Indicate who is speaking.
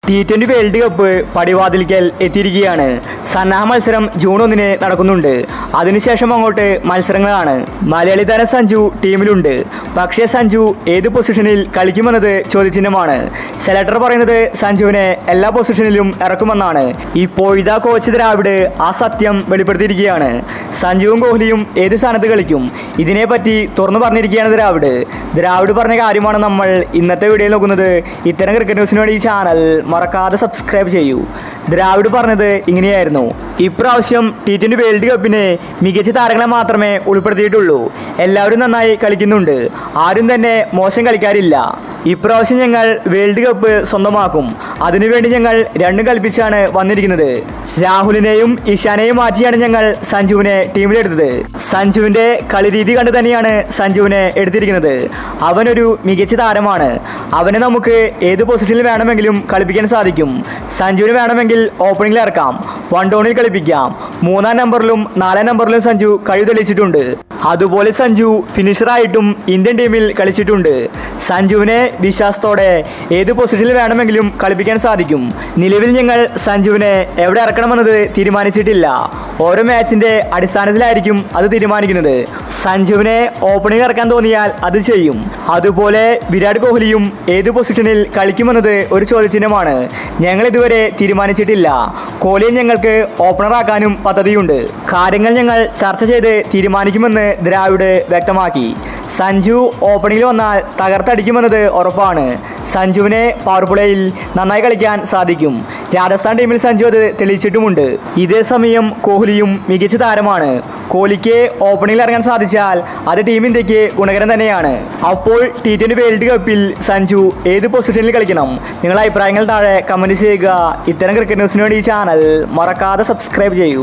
Speaker 1: T20 world cup പടിവാതിൽക്കൽ എത്തിയിരിക്കുകയാണ്. സന്നാഹ മത്സരം June 1 നടക്കുന്നുണ്ട്. അതിനുശേഷം അങ്ങോട്ട് മത്സരങ്ങളാണ്. മലയാളി താരം സഞ്ജു ടീമിലുണ്ട്. പക്ഷേ സഞ്ജു ഏത് പൊസിഷനിൽ കളിക്കുമെന്നത് ചോദ്യചിഹ്നമാണ്. സെലക്ടർ പറയുന്നത് സഞ്ജുവിനെ എല്ലാ പൊസിഷനിലും ഇറക്കുമെന്നാണ്. ഇപ്പോഴിതാ കോച്ച് ദ്രാവിഡ് ആ സത്യം വെളിപ്പെടുത്തിയിരിക്കുകയാണ്. സഞ്ജുവും കോഹ്ലിയും ഏത് സ്ഥാനത്ത് കളിക്കും, ഇതിനെപ്പറ്റി തുറന്നു പറഞ്ഞിരിക്കുകയാണ് ദ്രാവിഡ് പറഞ്ഞ കാര്യമാണ് നമ്മൾ ഇന്നത്തെ വീഡിയോയിൽ നോക്കുന്നത്. ഇത്തരം ക്രിക്കറ്റ് ന്യൂസിന് വേണ്ടി ഈ ചാനൽ മറക്കാതെ സബ്സ്ക്രൈബ് ചെയ്യൂ. ദ്രാവിഡ് പറഞ്ഞത് ഇങ്ങനെയായിരുന്നു: ഇപ്രാവശ്യം T20 വേൾഡ് കപ്പിന് മികച്ച താരങ്ങളെ മാത്രമേ ഉൾപ്പെടുത്തിയിട്ടുള്ളൂ. എല്ലാവരും നന്നായി കളിക്കുന്നുണ്ട്. ആരും തന്നെ മോശം കളിക്കാരില്ല. ഇപ്രാവശ്യം ഞങ്ങൾ വേൾഡ് കപ്പ് സ്വന്തമാക്കും. അതിനുവേണ്ടി ഞങ്ങൾ രണ്ടും കൽപ്പിച്ചാണ് വന്നിരിക്കുന്നത്. രാഹുലിനെയും ഇഷാനെയും മാറ്റിയാണ് ഞങ്ങൾ സഞ്ജുവിനെ ടീമിലെടുത്തത്. സഞ്ജുവിൻ്റെ കളിരീതി കണ്ട് തന്നെയാണ് സഞ്ജുവിനെ എടുത്തിരിക്കുന്നത്. അവനൊരു മികച്ച താരമാണ്. അവനെ നമുക്ക് ഏത് പൊസിഷനിൽ വേണമെങ്കിലും കളിപ്പിക്കാൻ സാധിക്കും. സഞ്ജുവിന് വേണമെങ്കിൽ ഓപ്പണിംഗിൽ ഇറക്കാം, വൺ ഡൗണിൽ കളിപ്പിക്കാം. 3-ാം നമ്പറിലും 4-ാം നമ്പറിലും സഞ്ജു കഴിവ് തെളിയിച്ചിട്ടുണ്ട്. അതുപോലെ സഞ്ജു ഫിനിഷറായിട്ടും ഇന്ത്യൻ ടീമിൽ കളിച്ചിട്ടുണ്ട്. സഞ്ജുവിനെ വിശ്വാസത്തോടെ ഏത് പൊസിഷനിൽ വേണമെങ്കിലും കളിപ്പിക്കാൻ സാധിക്കും. നിലവിൽ ഞങ്ങൾ സഞ്ജുവിനെ എവിടെ ഇറക്കണമെന്നത് തീരുമാനിച്ചിട്ടില്ല. ഓരോ മാച്ചിൻ്റെ അടിസ്ഥാനത്തിലായിരിക്കും അത് തീരുമാനിക്കുന്നത്. സഞ്ജുവിനെ ഓപ്പണിംഗ് ഇറക്കാൻ തോന്നിയാൽ അത് ചെയ്യും. അതുപോലെ വിരാട് കോഹ്ലിയും ഏത് പൊസിഷനിൽ കളിക്കുമെന്നത് ഒരു ചോദ്യചിഹ്നമാണ്. ഞങ്ങൾ ഇതുവരെ തീരുമാനിച്ചിട്ടില്ല. കോഹ്ലിയെ ഞങ്ങൾക്ക് ഓപ്പണറാക്കാനും പദ്ധതിയുണ്ട്. കാര്യങ്ങൾ ഞങ്ങൾ ചർച്ച ചെയ്ത് തീരുമാനിക്കുമെന്ന് ദ്രാവിഡ് വ്യക്തമാക്കി. സഞ്ജു ഓപ്പണിംഗിൽ വന്നാൽ തകർത്തടിക്കുമെന്നത് ഉറപ്പാണ്. സഞ്ജുവിനെ പവർ പ്ലേയിൽ നന്നായി കളിക്കാൻ സാധിക്കും. രാജസ്ഥാൻ ടീമിൽ സഞ്ജു അത് തെളിയിച്ചിട്ടുമുണ്ട്. ഇതേ സമയം കോഹ്ലിയും മികച്ച താരമാണ്. കോഹ്ലിക്ക് ഓപ്പണിംഗിൽ ഇറങ്ങാൻ സാധിച്ചാൽ അത് ടീം ഇന്ത്യക്ക് ഗുണകരം തന്നെയാണ്. അപ്പോൾ T20 വേൾഡ് കപ്പിൽ സഞ്ജു ഏത് പൊസിഷനിൽ കളിക്കണം? നിങ്ങളുടെ അഭിപ്രായങ്ങൾ താഴെ കമൻറ്റ് ചെയ്യുക. ഇത്തരം ക്രിക്കറ്റ് ന്യൂസിന് വേണ്ടി ഈ ചാനൽ മറക്കാതെ സബ്സ്ക്രൈബ് ചെയ്യൂ.